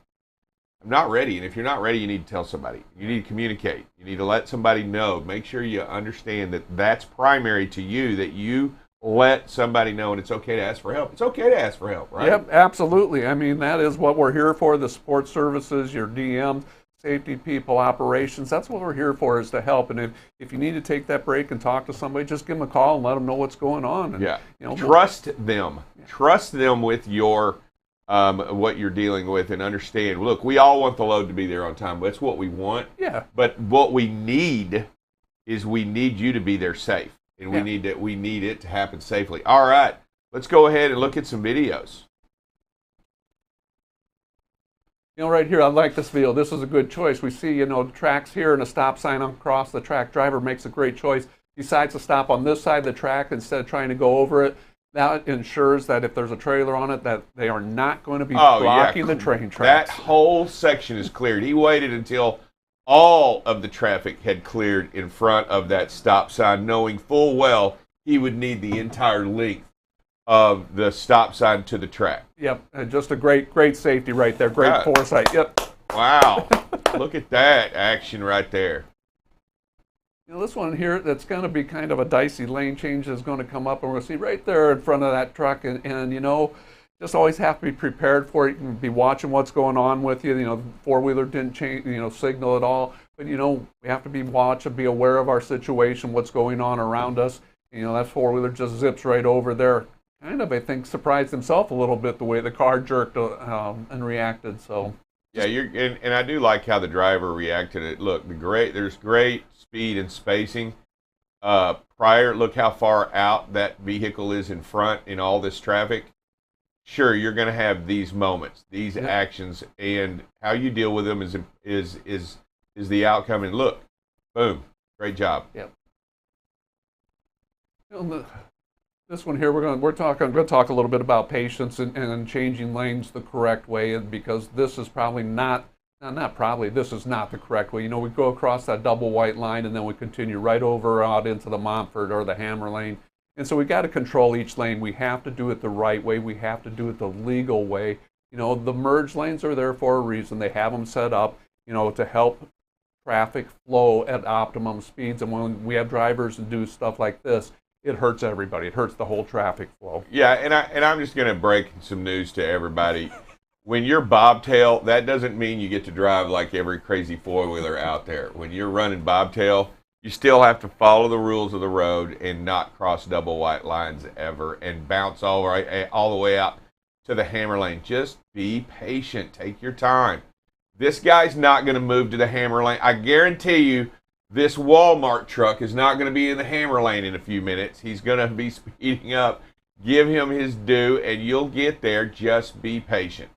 I'm not ready. And if you're not ready, you need to tell somebody. You need to communicate. You need to let somebody know. Make sure you understand that that's primary to you, that you let somebody know, and it's okay to ask for help. It's okay to ask for help, right? Yep, absolutely. I mean, that is what we're here for, the support services, your DMs, safety people, operations. That's what we're here for, is to help. And if you need to take that break and talk to somebody, just give them a call and let them know what's going on. And, trust them. Yeah. Trust them with your what you're dealing with, and understand. Look, we all want the load to be there on time. That's what we want. Yeah. But what we need is we need you to be there safe, and we need it to happen safely. All right, let's go ahead and look at some videos. Right here, I like this video. This is a good choice. We see, the tracks here and a stop sign across the track. Driver makes a great choice. Decides to stop on this side of the track instead of trying to go over it. That ensures that if there's a trailer on it, that they are not going to be blocking the train tracks. That whole section is cleared. He waited until all of the traffic had cleared in front of that stop sign, knowing full well he would need the entire length of the stop sign to the track. Yep, and just a great safety right there. Great foresight. Yep. Wow. Look at that action right there. This one here, that's going to be kind of a dicey lane change is going to come up, and we're going to see right there in front of that truck. And just always have to be prepared for it. You can be watching what's going on with you. The four-wheeler didn't change, signal at all. But, we have to be watching, be aware of our situation, what's going on around us. That four-wheeler just zips right over there. Kind of, I think, surprised himself a little bit the way the car jerked and reacted. So Yeah, and I do like how the driver reacted. It look there's great speed and spacing. Look how far out that vehicle is in front in all this traffic. Sure, you're going to have these moments, these actions, and how you deal with them is the outcome. And look, boom, great job. Yep. This one here, we're going to talk a little bit about patience and changing lanes the correct way, because this is probably this is not the correct way. We go across that double white line and then we continue right over out into the Montfort or the Hammer lane. And so we got to control each lane. We have to do it the right way. We have to do it the legal way. The merge lanes are there for a reason. They have them set up, to help traffic flow at optimum speeds. And when we have drivers and do stuff like this, it hurts everybody. It hurts the whole traffic flow. Yeah, and I'm just going to break some news to everybody. When you're bobtail, that doesn't mean you get to drive like every crazy four-wheeler out there. When you're running bobtail, you still have to follow the rules of the road and not cross double white lines ever and bounce all the way out to the Hammer lane. Just be patient. Take your time. This guy's not going to move to the Hammer lane. I guarantee you, this Walmart truck is not going to be in the Hammer lane in a few minutes. He's going to be speeding up. Give him his due, and you'll get there. Just be patient.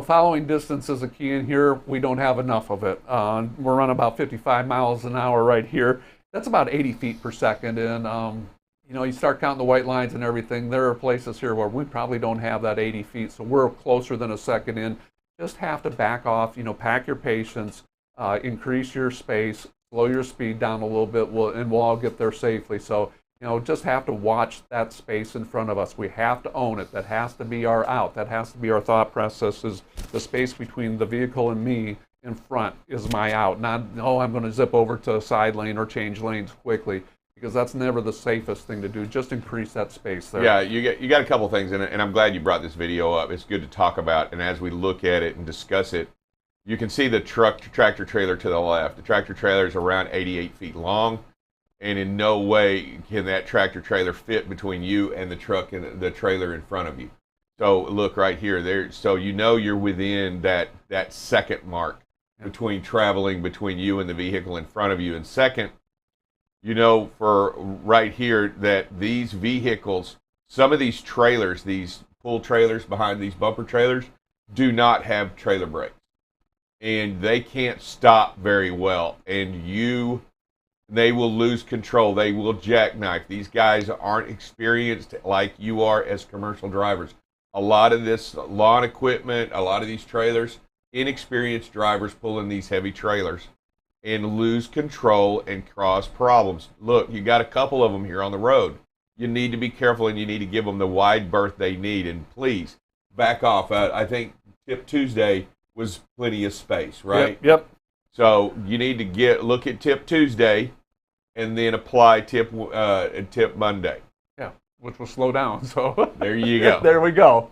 Following distance is a key in here. We don't have enough of it. We're running about 55 miles an hour right here. That's about 80 feet per second. And, you start counting the white lines and everything. There are places here where we probably don't have that 80 feet. So we're closer than a second in. Just have to back off, pack your patience, increase your space, slow your speed down a little bit, and we'll all get there safely. So, just have to watch that space in front of us. We have to own it. That has to be our out. That has to be our thought process, is the space between the vehicle and me in front is my out. Not, I'm going to zip over to a side lane or change lanes quickly, because that's never the safest thing to do. Just increase that space there. Yeah, you got a couple things, and I'm glad you brought this video up. It's good to talk about, and as we look at it and discuss it, you can see the tractor trailer to the left. The tractor trailer is around 88 feet long, and in no way can that tractor trailer fit between you and the truck and the trailer in front of you. So look right here. So you're within that second mark between traveling between you and the vehicle in front of you. And second, for right here, that these vehicles, some of these trailers, these pull trailers behind these bumper trailers, do not have trailer brakes. And they can't stop very well. And they will lose control. They will jackknife. These guys aren't experienced like you are as commercial drivers. A lot of this lawn equipment, a lot of these trailers, inexperienced drivers pull in these heavy trailers and lose control and cause problems. Look, you got a couple of them here on the road. You need to be careful, and you need to give them the wide berth they need. And please, back off. I think Tip Tuesday was plenty of space, right? Yep. So you need to look at Tip Tuesday and then apply Tip Monday. Yeah, which will slow down. So there you go. There we go.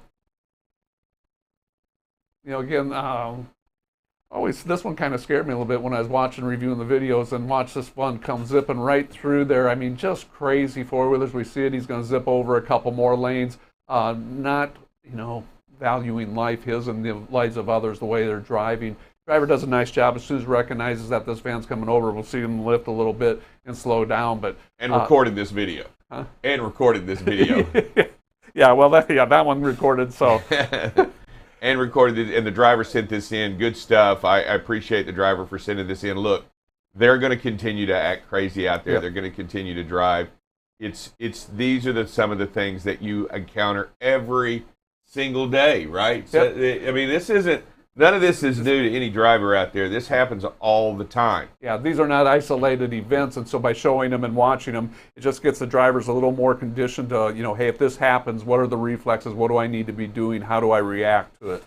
Again, always this one kind of scared me a little bit when I was watching, reviewing the videos, and watch this one come zipping right through there. I mean, just crazy four-wheelers. We see it. He's going to zip over a couple more lanes. Not, valuing life, his and the lives of others, the way they're driving. Driver does a nice job. As soon as he recognizes that this van's coming over, we'll see him lift a little bit and slow down. And recorded this video. Huh? And recorded this video. Yeah, well, that one recorded. So. And recorded it, and the driver sent this in. Good stuff. I appreciate the driver for sending this in. Look, they're going to continue to act crazy out there. Yep. They're going to continue to drive. These are some of the things that you encounter every single day, right? Yep. So, I mean, none of this is new to any driver out there. This happens all the time. Yeah, these are not isolated events, and so by showing them and watching them, it just gets the drivers a little more conditioned to, hey, if this happens, what are the reflexes? What do I need to be doing? How do I react to it?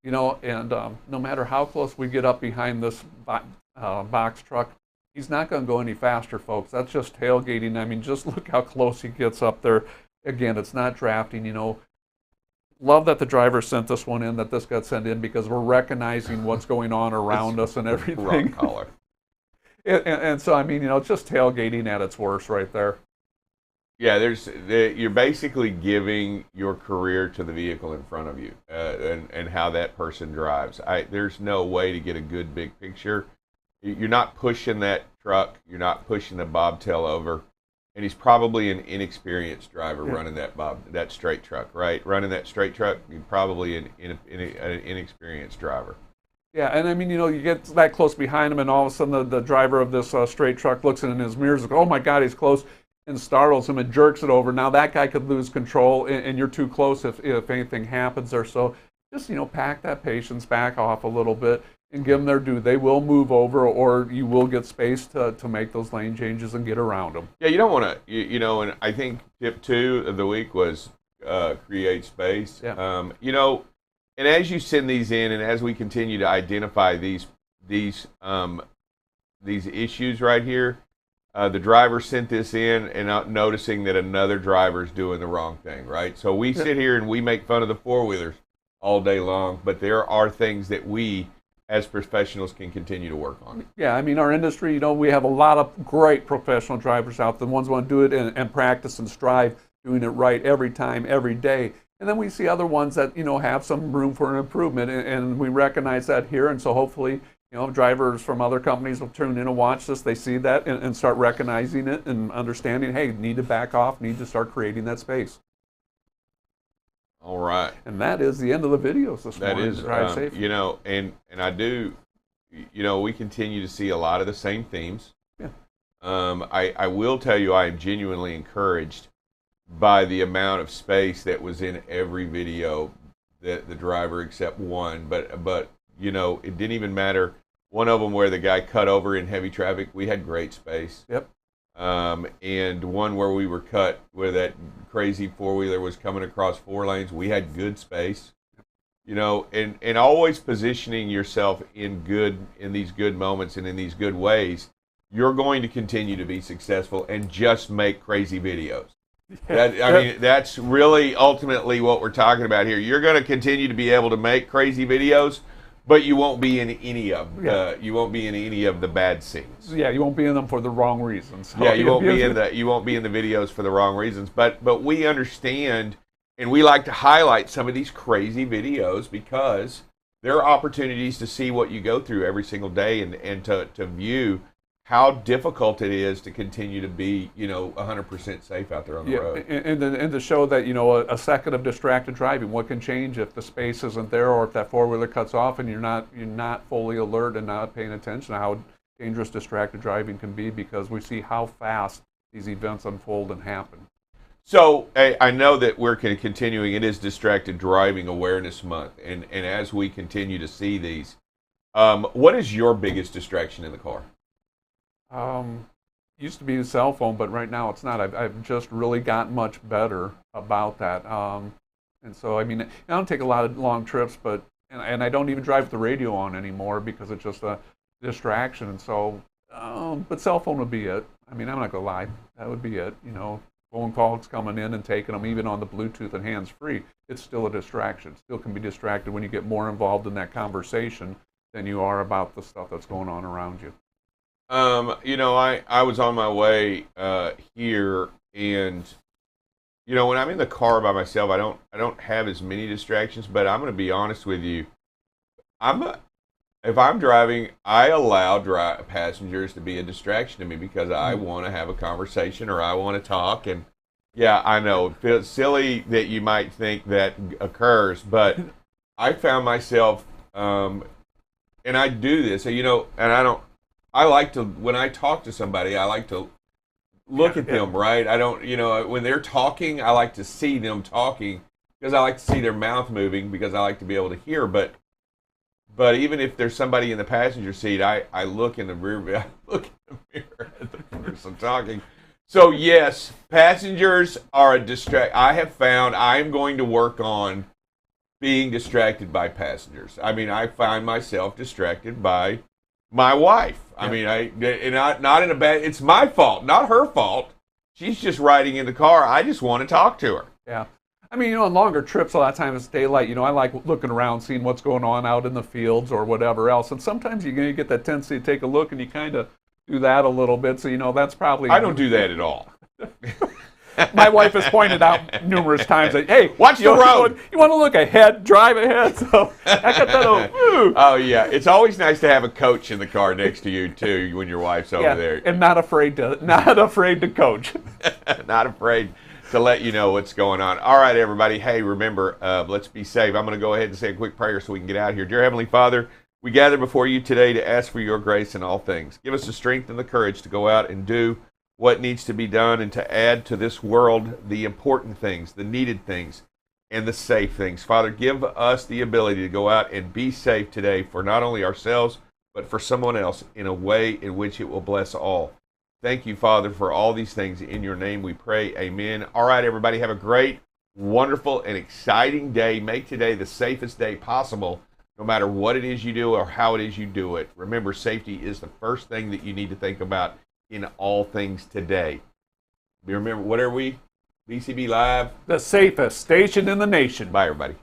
And no matter how close we get up behind this box truck, he's not going to go any faster, folks. That's just tailgating. I mean, just look how close he gets up there. Again, it's not drafting, Love that the driver sent this one in, that this got sent in, because we're recognizing what's going on around us and everything. Rock collar. and so, I mean, it's just tailgating at its worst right there. you're basically giving your career to the vehicle in front of you, and how that person drives. There's no way to get a good big picture. You're not pushing that truck. You're not pushing the bobtail over. And he's probably an inexperienced driver running that straight truck, right? Running that straight truck, you're probably an inexperienced driver. Yeah, and I mean, you get that close behind him, and all of a sudden the driver of this straight truck looks in his mirrors and goes, oh my God, he's close, and startles him and jerks it over. Now that guy could lose control, and you're too close if anything happens there. So just, pack that patience, back off a little bit, and give them their due. They will move over, or you will get space to make those lane changes and get around them. Yeah, you don't want to, and I think tip 2 of the week was create space. Yeah. And as you send these in, and as we continue to identify these issues right here, the driver sent this in and not noticing that another driver's doing the wrong thing, right? So we sit here and we make fun of the four-wheelers all day long, but there are things that we as professionals can continue to work on. Yeah, I mean, our industry, we have a lot of great professional drivers out there. The ones who want to do it and practice and strive doing it right every time, every day. And then we see other ones that, have some room for an improvement, and we recognize that here. And so hopefully, drivers from other companies will tune in and watch this. They see that and start recognizing it and understanding, hey, need to back off, need to start creating that space. All right. And that is the end of the videos this morning. That is, Drive safe. and I do, we continue to see a lot of the same themes. Yeah. I will tell you, I am genuinely encouraged by the amount of space that was in every video that the driver except one, but it didn't even matter. One of them where the guy cut over in heavy traffic, we had great space. Yep. And one where we were cut, where that crazy four-wheeler was coming across 4 lanes, we had good space. And always positioning yourself in these good moments and in these good ways, you're going to continue to be successful and just make crazy videos. That's really ultimately what we're talking about here. You're going to continue to be able to make crazy videos, but you won't be in any of the bad scenes. Yeah, you won't be in them for the wrong reasons. Yeah, you won't be in the videos for the wrong reasons. But we understand, and we like to highlight some of these crazy videos because there are opportunities to see what you go through every single day and to view how difficult it is to continue to be, 100% safe out there on the road. And to show that, a second of distracted driving, what can change if the space isn't there, or if that four-wheeler cuts off and you're not fully alert and not paying attention to how dangerous distracted driving can be, because we see how fast these events unfold and happen. So I know that we're continuing. It is Distracted Driving Awareness Month, and as we continue to see these, what is your biggest distraction in the car? Used to be the cell phone, but right now it's not. I've just really gotten much better about that. And so, I mean, I don't take a lot of long trips, and I don't even drive with the radio on anymore because it's just a distraction. And so, but cell phone would be it. I mean, I'm not gonna lie, that would be it. Phone calls coming in and taking them, even on the Bluetooth and hands-free, it's still a distraction. Still can be distracted when you get more involved in that conversation than you are about the stuff that's going on around you. I was on my way here, and when I'm in the car by myself, I don't have as many distractions. But I'm going to be honest with you, if I'm driving, I allow passengers to be a distraction to me because I want to have a conversation or I want to talk. And yeah, I know it feels silly that you might think that occurs, but I found myself, and I do this, and I like to, when I talk to somebody, I like to look at them, right? I don't, when they're talking, I like to see them talking because I like to see their mouth moving because I like to be able to hear. But even if there's somebody in the passenger seat, I look in the rear, I look in the mirror at the person talking. So yes, passengers are a distract. I have found I'm going to work on being distracted by passengers. I mean, I find myself distracted by my wife. I mean, not in a bad, it's my fault, not her fault. She's just riding in the car. I just want to talk to her. Yeah. I mean, on longer trips, a lot of times it's daylight. I like looking around, seeing what's going on out in the fields or whatever else. And sometimes you're going to get that tendency to take a look, and you kind of do that a little bit. So, that's probably... I don't do that at all. My wife has pointed out numerous times that, hey, watch the road. You want to look ahead, drive ahead. So I got that old, Oh, yeah. It's always nice to have a coach in the car next to you, too, when your wife's over there. And not afraid to coach. Not afraid to let you know what's going on. All right, everybody. Hey, remember, let's be safe. I'm going to go ahead and say a quick prayer so we can get out of here. Dear Heavenly Father, we gather before you today to ask for your grace in all things. Give us the strength and the courage to go out and do what needs to be done and to add to this world the important things, the needed things, and the safe things. Father, give us the ability to go out and be safe today for not only ourselves, but for someone else in a way in which it will bless all. Thank you, Father, for all these things. In your name we pray. Amen. All right, everybody, have a great, wonderful, and exciting day. Make today the safest day possible, no matter what it is you do or how it is you do it. Remember, safety is the first thing that you need to think about in all things today. Remember, what are we? BCB Live. The safest station in the nation. Bye, everybody.